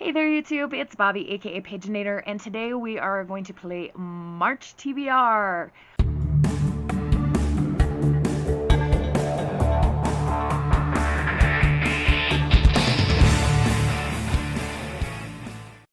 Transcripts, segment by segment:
Hey there YouTube, it's Bobby aka Paginator, and today we are going to play March TBR.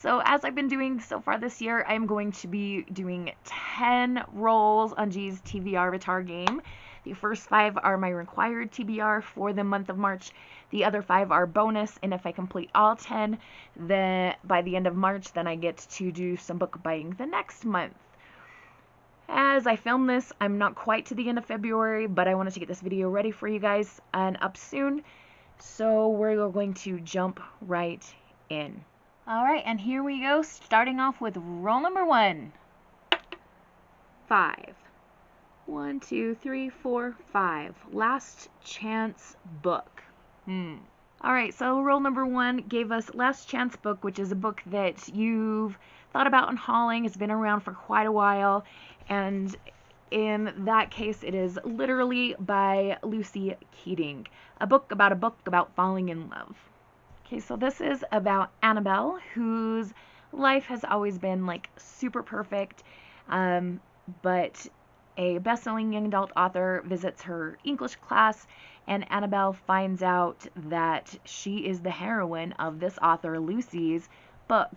So as I've been doing so far this year, I'm going to be doing 10 rolls on G's TBR Avatar game. The first 5 are my required TBR for the month of March. The other 5 are bonus, and if I complete all 10, then by the end of March, then I get to do some book buying the next month. As I film this, I'm not quite to the end of February, but I wanted to get this video ready for you guys and up soon. So we're going to jump right in. Alright, and here we go, starting off with roll number 1. 5. 1, 2, 3, 4, 5. Last chance book. Alright, so roll number 1 gave us Last Chance Book, which is a book that you've thought about in hauling. It's been around for quite a while, and in that case, it is literally by Lucy Keating. A book about falling in love. Okay, so this is about Annabelle, whose life has always been like super perfect, but a best-selling young adult author visits her English class, and Annabelle finds out that she is the heroine of this author Lucy's book.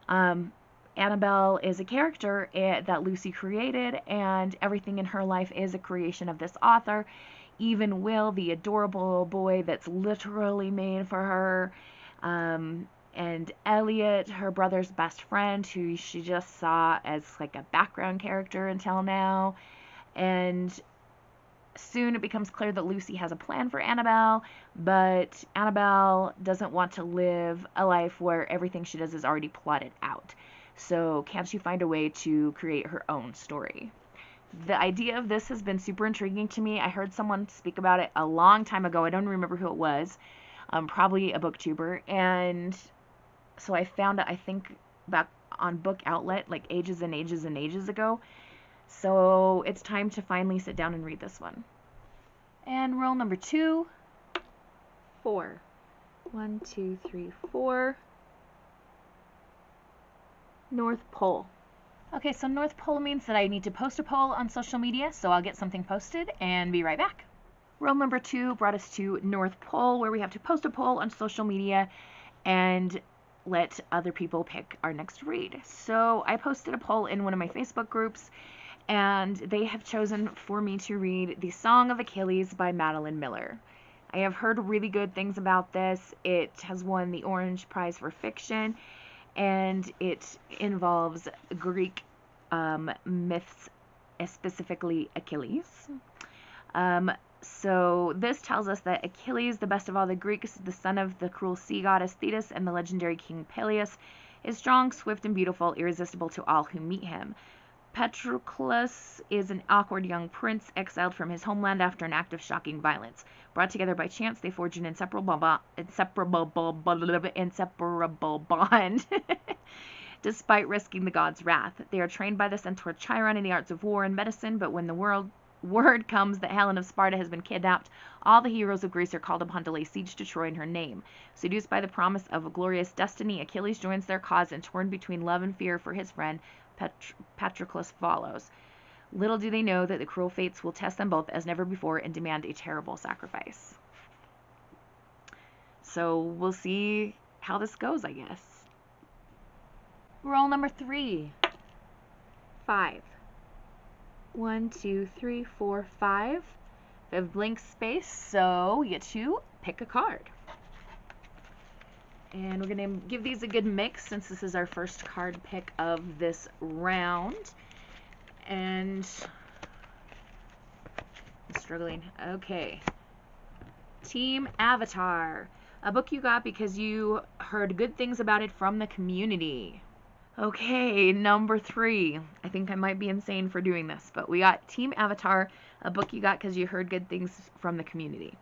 Annabelle is a character that Lucy created, and everything in her life is a creation of this author. Even Will, the adorable boy that's literally made for her, and Elliot, her brother's best friend, who she just saw as like a background character until now. And soon it becomes clear that Lucy has a plan for Annabelle, but Annabelle doesn't want to live a life where everything she does is already plotted out. So can she find a way to create her own story? The idea of this has been super intriguing to me. I heard someone speak about it a long time ago. I don't remember who it was. Probably a booktuber. And so I found it, I think, back on Book Outlet, like ages and ages and ages ago. So it's time to finally sit down and read this one. And roll number 2. 4. 1, 2, 3, 4. North Pole. Okay, so North Pole means that I need to post a poll on social media, so I'll get something posted and be right back. Roll number 2 brought us to North Pole, where we have to post a poll on social media and let other people pick our next read. So I posted a poll in one of my Facebook groups, and they have chosen for me to read The Song of Achilles by Madeline Miller. I have heard really good things about this. It has won the Orange Prize for Fiction, and it involves Greek myths, specifically Achilles. So this tells us that Achilles, the best of all the Greeks, the son of the cruel sea goddess Thetis and the legendary king Peleus, is strong, swift, and beautiful, irresistible to all who meet him. Patroclus is an awkward young prince exiled from his homeland after an act of shocking violence. Brought together by chance, they forge an inseparable bond. Despite risking the god's wrath. They are trained by the centaur Chiron in the arts of war and medicine, but when the word comes that Helen of Sparta has been kidnapped, all the heroes of Greece are called upon to lay siege to Troy in her name. Seduced by the promise of a glorious destiny, Achilles joins their cause, and torn between love and fear for his friend, Patroclus follows. Little do they know that the cruel fates will test them both as never before and demand a terrible sacrifice. So we'll see how this goes, I guess. Roll number 3. 5. 1, 2, 3, 4, 5. We have blank space, so we get to pick a card. And we're going to give these a good mix since this is our first card pick of this round. And I'm struggling. Okay. Team Avatar. A book you got because you heard good things about it from the community. Okay, number 3. I think I might be insane for doing this, but we got Team Avatar, a book you got because you heard good things from the community.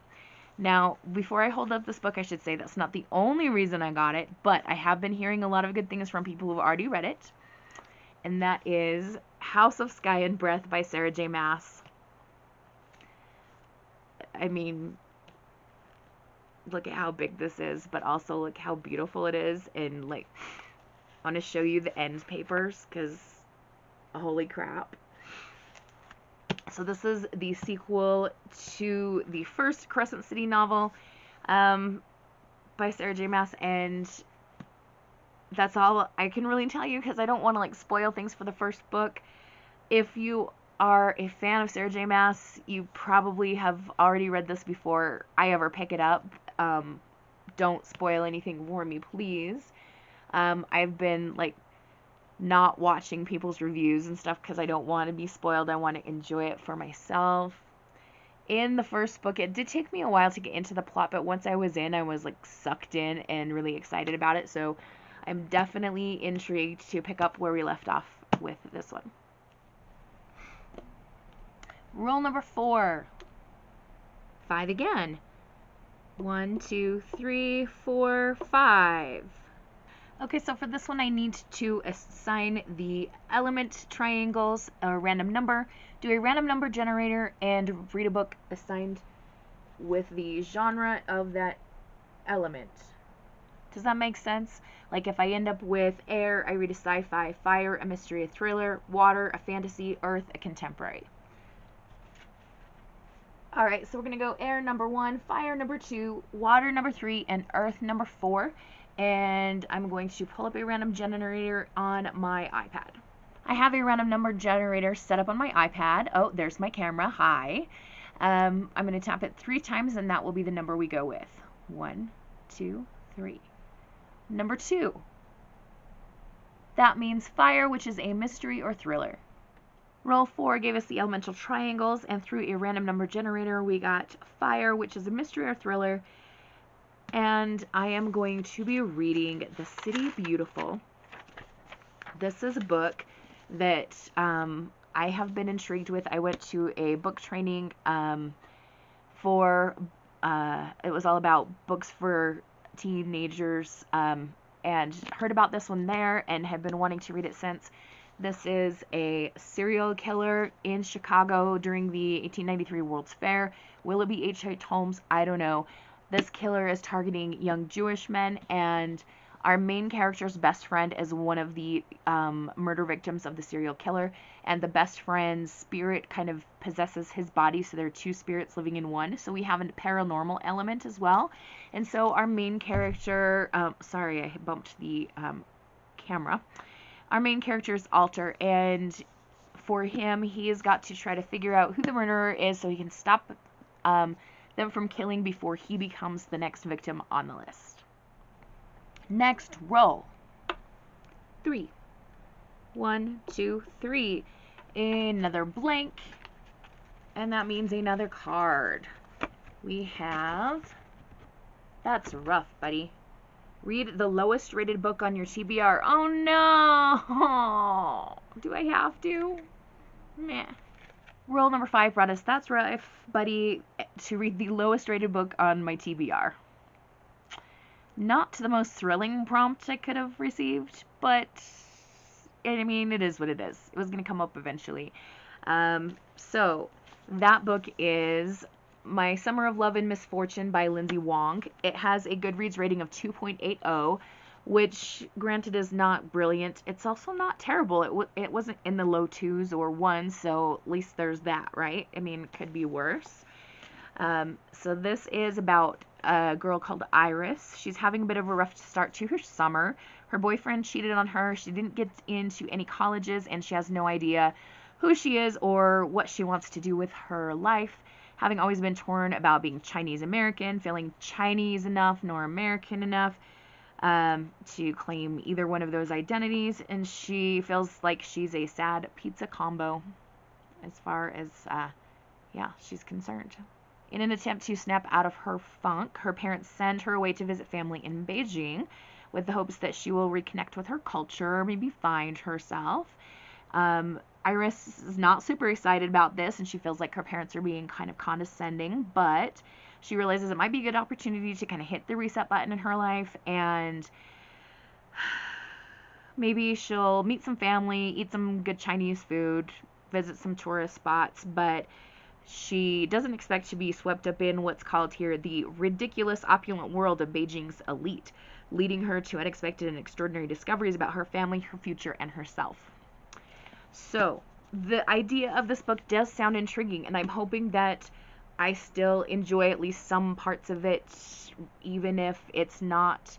Now, before I hold up this book, I should say that's not the only reason I got it, but I have been hearing a lot of good things from people who've already read it, and that is House of Sky and Breath by Sarah J. Maas. I mean, look at how big this is, but also look how beautiful it is. And like, I want to show you the end papers because holy crap. So this is the sequel to the first Crescent City novel by Sarah J. Maas, and that's all I can really tell you because I don't want to like spoil things for the first book. If you are a fan of Sarah J. Maas, you probably have already read this before I ever pick it up. Don't spoil anything for me, please. I've been like not watching people's reviews and stuff because I don't want to be spoiled. I want to enjoy it for myself. In the first book, it did take me a while to get into the plot, but once I was in, I was like sucked in and really excited about it. So I'm definitely intrigued to pick up where we left off with this one. Rule number 4. 5 again. 1, 2, 3, 4, 5. Okay, so for this one, I need to assign the element triangles a random number, do a random number generator, and read a book assigned with the genre of that element. Does that make sense? Like if I end up with air, I read a sci-fi, fire, a mystery, a thriller, water, a fantasy, earth, a contemporary. Alright, so we're going to go air number 1, fire number 2, water number 3, and earth number 4. And I'm going to pull up a random generator on my iPad. I have a random number generator set up on my iPad. Oh, there's my camera. Hi. I'm going to tap it 3 times, and that will be the number we go with. 1, 2, 3. Number 2. That means fire, which is a mystery or thriller. Roll 4 gave us the elemental triangles, and through a random number generator, we got fire, which is a mystery or thriller. And I am going to be reading The City Beautiful. This is a book that I have been intrigued with. I went to a book training for, it was all about books for teenagers, and heard about this one there and have been wanting to read it since. This is a serial killer in Chicago during the 1893 World's Fair. Will it be H.H. Holmes? I don't know. This killer is targeting young Jewish men, and our main character's best friend is one of the murder victims of the serial killer, and the best friend's spirit kind of possesses his body, so there are 2 spirits living in one. So we have a paranormal element as well. And so our main character, sorry, I bumped the camera. Our main character is Alter, and for him, he has got to try to figure out who the murderer is so he can stop them from killing before he becomes the next victim on the list. Next, roll. 3. 1, 2, 3. Another blank. And that means another card. We have... That's rough, buddy. Read the lowest rated book on your TBR. Oh no! Do I have to? Meh. Rule number 5 brought us, that's rough, buddy, to read the lowest rated book on my TBR. Not the most thrilling prompt I could have received, but I mean, it is what it is. It was going to come up eventually. So that book is My Summer of Love and Misfortune by Lindsay Wong. It has a Goodreads rating of 2.80, which granted is not brilliant. It's also not terrible. It wasn't in the low 2s or 1s, so at least there's that, right? I mean, it could be worse. So this is about a girl called Iris. She's having a bit of a rough start to her summer. Her boyfriend cheated on her. She didn't get into any colleges, and she has no idea who she is or what she wants to do with her life. Having always been torn about being Chinese American, feeling Chinese enough nor American enough to claim either one of those identities, and she feels like she's a sad pizza combo as far as she's concerned. In an attempt to snap out of her funk, her parents send her away to visit family in Beijing with the hopes that she will reconnect with her culture or maybe find herself. Iris is not super excited about this, and she feels like her parents are being kind of condescending, but she realizes it might be a good opportunity to kind of hit the reset button in her life, and maybe she'll meet some family, eat some good Chinese food, visit some tourist spots, but She doesn't expect to be swept up in what's called here the ridiculous opulent world of Beijing's elite, leading her to unexpected and extraordinary discoveries about her family, her future, and herself. So, the idea of this book does sound intriguing, and I'm hoping that I still enjoy at least some parts of it, even if it's not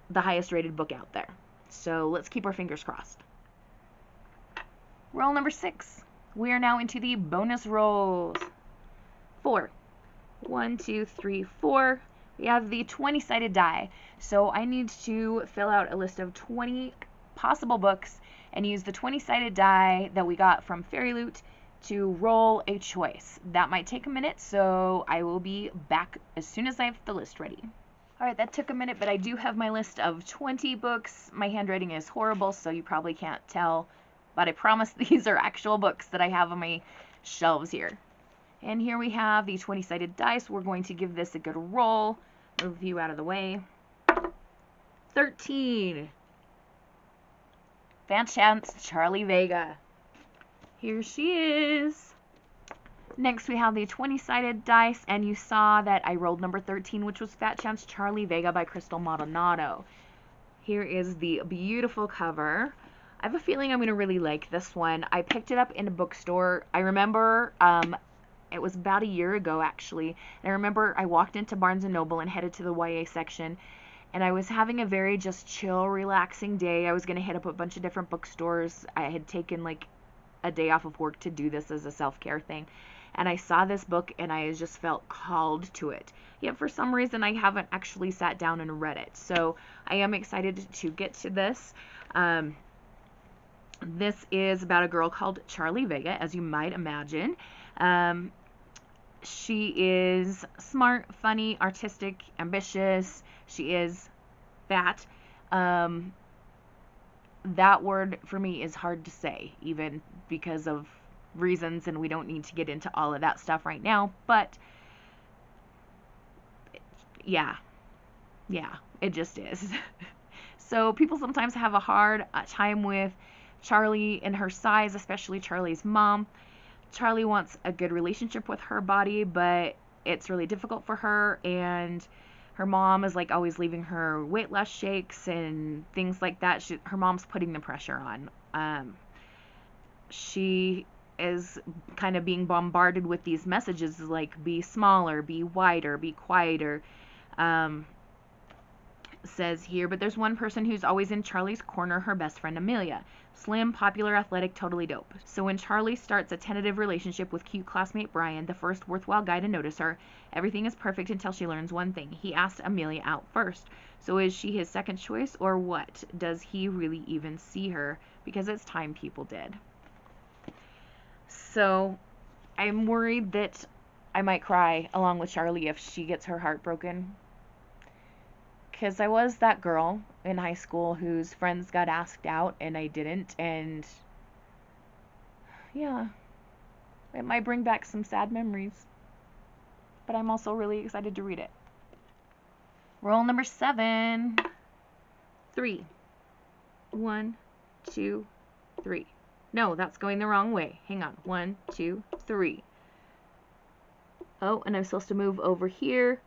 the highest rated book out there. So let's keep our fingers crossed. Roll number 6. We are now into the bonus rolls. 4. 1, 2, 3, 4. We have the 20-sided die. So I need to fill out a list of 20 possible books and use the 20-sided die that we got from Fairy Loot to roll a choice. That might take a minute, so I will be back as soon as I have the list ready. Alright, that took a minute, but I do have my list of 20 books. My handwriting is horrible, so you probably can't tell, but I promise these are actual books that I have on my shelves here. And here we have the 20-sided dice. We're going to give this a good roll. Move you out of the way. 13. Fat Chance Charlie Vega. Here she is. Next we have the 20-sided dice, and you saw that I rolled number 13, which was Fat Chance Charlie Vega by Crystal Maldonado. Here is the beautiful cover. I have a feeling I'm going to really like this one. I picked it up in a bookstore. I remember it was about a year ago, actually. And I remember I walked into Barnes & Noble and headed to the YA section. And I was having a very just chill, relaxing day. I was going to hit up a bunch of different bookstores. I had taken like a day off of work to do this as a self-care thing. And I saw this book and I just felt called to it. Yet for some reason I haven't actually sat down and read it. So I am excited to get to this. This is about a girl called Charlie Vega, as you might imagine. She is smart, funny, artistic, ambitious. She is fat. That word for me is hard to say, even because of reasons, and we don't need to get into all of that stuff right now, but yeah, it just is. So people sometimes have a hard time with Charlie and her size, especially Charlie's mom. Charlie wants a good relationship with her body, but it's really difficult for her, and her mom is like always leaving her weight loss shakes and things like that. Her mom's putting the pressure on. She is kind of being bombarded with these messages like be smaller, be wider, be quieter. Says here, but there's one person who's always in Charlie's corner, her best friend Amelia. Slim, popular, athletic, totally dope. So when Charlie starts a tentative relationship with cute classmate Brian, the first worthwhile guy to notice her, everything is perfect until she learns one thing. He asked Amelia out first. So is she his second choice or what? Does he really even see her? Because it's time people did. So I'm worried that I might cry along with Charlie if she gets her heart broken. Because I was that girl in high school whose friends got asked out and I didn't, and yeah, it might bring back some sad memories. But I'm also really excited to read it. Roll number 7. 3. 1, 2, 3. No, that's going the wrong way. Hang on. 1, 2, 3. Oh, and I'm supposed to move over here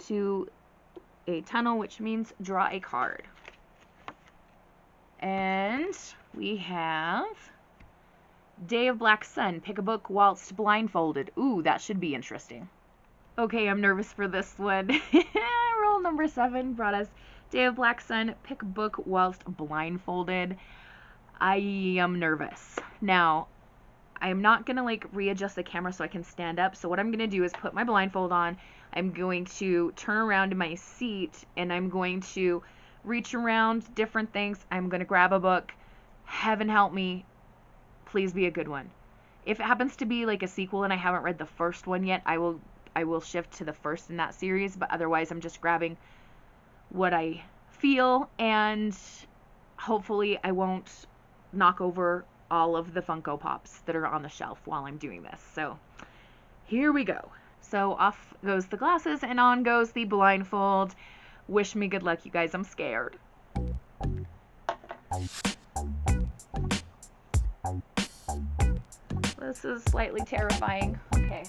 to a tunnel, which means draw a card. And we have Day of Black Sun. Pick a book whilst blindfolded. Ooh, that should be interesting. Okay, I'm nervous for this one. Roll number 7 brought us Day of Black Sun. Pick a book whilst blindfolded. I am nervous. Now, I'm not going to like readjust the camera so I can stand up. So what I'm going to do is put my blindfold on. I'm going to turn around in my seat and I'm going to reach around different things. I'm going to grab a book. Heaven help me. Please be a good one. If it happens to be like a sequel and I haven't read the first one yet, I will shift to the first in that series. But otherwise, I'm just grabbing what I feel, and hopefully I won't knock over all of the Funko Pops that are on the shelf while I'm doing this. So here we go. So off goes the glasses and on goes the blindfold. Wish me good luck, you guys. I'm scared. This is slightly terrifying. Okay.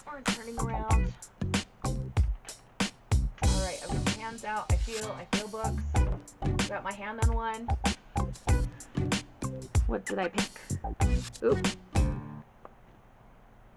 We're turning around. Alright, I've got my hands out. I feel books. Got my hand on one. What did I pick? Oop.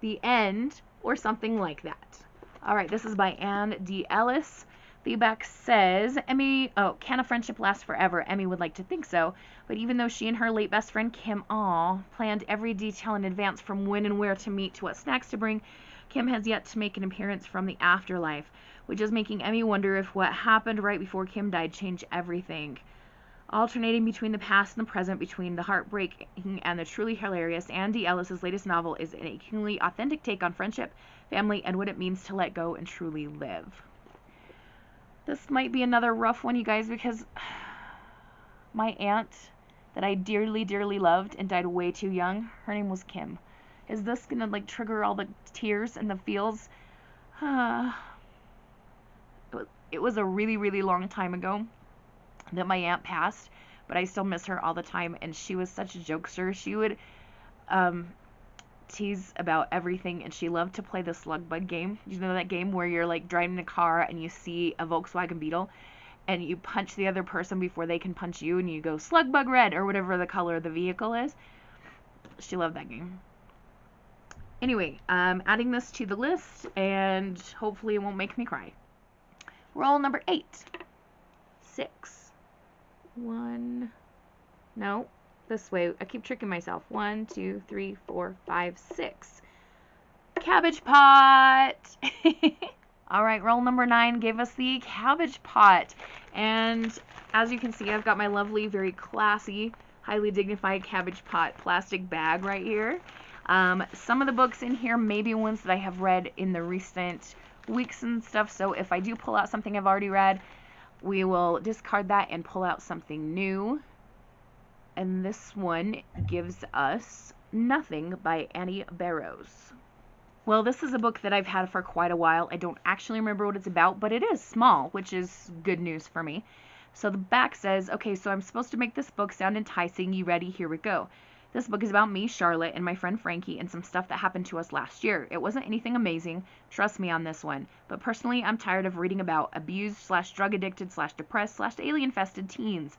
The End, or something like that. Alright, this is by Anne D. Ellis. The back says, can a friendship last forever? Emmy would like to think so, but even though she and her late best friend Kim planned every detail in advance, from when and where to meet to what snacks to bring, Kim has yet to make an appearance from the afterlife, which is making Emmy wonder if what happened right before Kim died changed everything. Alternating between the past and the present, between the heartbreaking and the truly hilarious, Anne D. Ellis' latest novel is an achingly authentic take on friendship, family, and what it means to let go and truly live. This might be another rough one, you guys, because my aunt that I dearly, dearly loved and died way too young, her name was Kim. Is this gonna, like, trigger all the tears and the feels? It was a really, really long time ago that my aunt passed, but I still miss her all the time, and she was such a jokester. She would tease about everything, and she loved to play the slug bug game. You know that game where you're like driving a car and you see a Volkswagen Beetle and you punch the other person before they can punch you, and you go slug bug red or whatever the color of the vehicle is. She loved that game. Anyway, I'm adding this to the list, and hopefully it won't make me cry. Roll number 8. 6. 1. No. This way. I keep tricking myself. 1, 2, 3, 4, 5, 6. Cabbage pot. All right, roll number 9 gave us the cabbage pot. And as you can see, I've got my lovely, very classy, highly dignified cabbage pot plastic bag right here. Some of the books in here may be ones that I have read in the recent weeks and stuff. So if I do pull out something I've already read, we will discard that and pull out something new. And this one gives us Nothing by Annie Barrows. Well, this is a book that I've had for quite a while. I don't actually remember what it's about, but it is small, which is good news for me. So the back says, okay, so I'm supposed to make this book sound enticing. You ready? Here we go. This book is about me, Charlotte, and my friend Frankie, and some stuff that happened to us last year. It wasn't anything amazing, trust me on this one, but personally I'm tired of reading about abused / drug addicted / depressed / alien infested teens.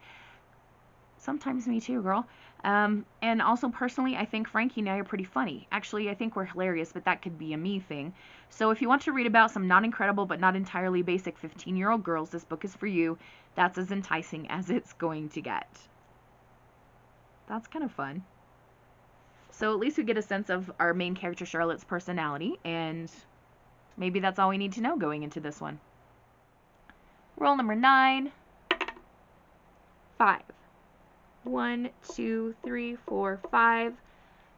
Sometimes me too, girl. And also personally, I think Frankie and I are pretty funny. Actually, I think we're hilarious, but that could be a me thing. So if you want to read about some not incredible but not entirely basic 15-year-old girls, this book is for you. That's as enticing as it's going to get. That's kind of fun. So at least we get a sense of our main character Charlotte's personality, and maybe that's all we need to know going into this one. Roll number 9. 5. 1, 2, 3, 4, 5.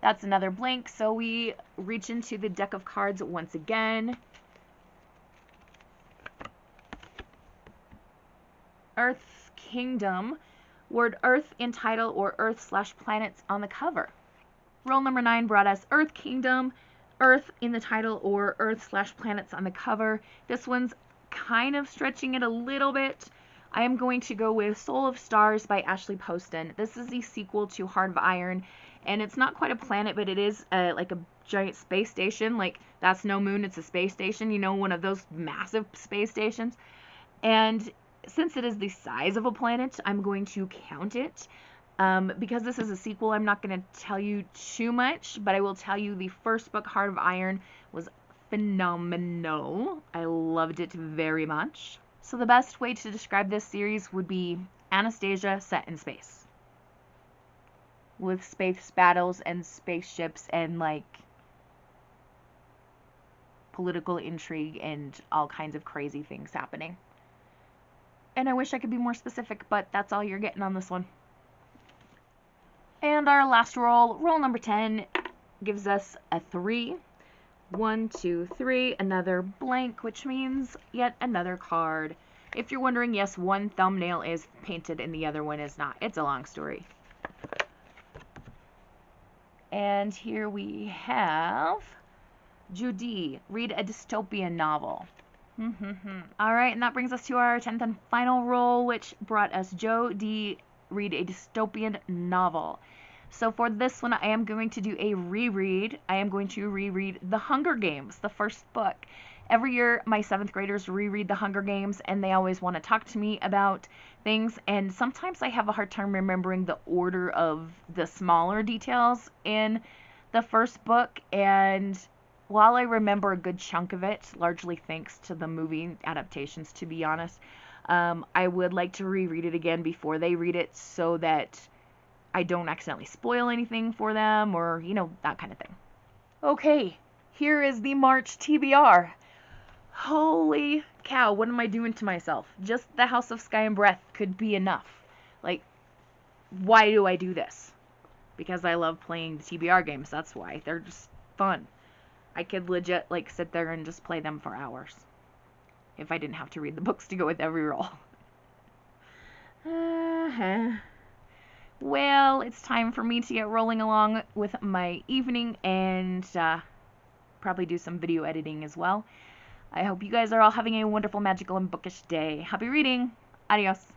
That's another blank, so we reach into the deck of cards once again. Earth Kingdom. Word Earth in title or Earth / planets on the cover. Roll number 9 brought us Earth Kingdom, Earth in the title or Earth / planets on the cover. This one's kind of stretching it a little bit. I am going to go with Soul of Stars by Ashley Poston. This is the sequel to Heart of Iron, and it's not quite a planet, but it is like a giant space station. Like, that's no moon, it's a space station, you know, one of those massive space stations. And since it is the size of a planet, I'm going to count it. Because this is a sequel, I'm not going to tell you too much, but I will tell you the first book, Heart of Iron, was phenomenal. I loved it very much. So the best way to describe this series would be Anastasia set in space. With space battles and spaceships and, like, political intrigue and all kinds of crazy things happening. And I wish I could be more specific, but that's all you're getting on this one. And our last roll, roll number 10, gives us a 3. 1, 2, 3, another blank, which means yet another card. If you're wondering, yes, one thumbnail is painted and the other one is not. It's a long story. And here we have Judy, read a dystopian novel. Alright, and that brings us to our 10th and final roll, which brought us Joe D, read a dystopian novel. So for this one, I am going to do a reread. I am going to reread The Hunger Games, the first book. Every year, my 7th graders reread The Hunger Games, and they always want to talk to me about things. And sometimes I have a hard time remembering the order of the smaller details in the first book. And while I remember a good chunk of it, largely thanks to the movie adaptations, to be honest, I would like to reread it again before they read it so that I don't accidentally spoil anything for them or, that kind of thing. Okay, here is the March TBR. Holy cow, what am I doing to myself? Just the House of Sky and Breath could be enough. Like, why do I do this? Because I love playing the TBR games, that's why. They're just fun. I could legit, sit there and just play them for hours. If I didn't have to read the books to go with every roll. Well, it's time for me to get rolling along with my evening and probably do some video editing as well. I hope you guys are all having a wonderful, magical, and bookish day. Happy reading! Adios!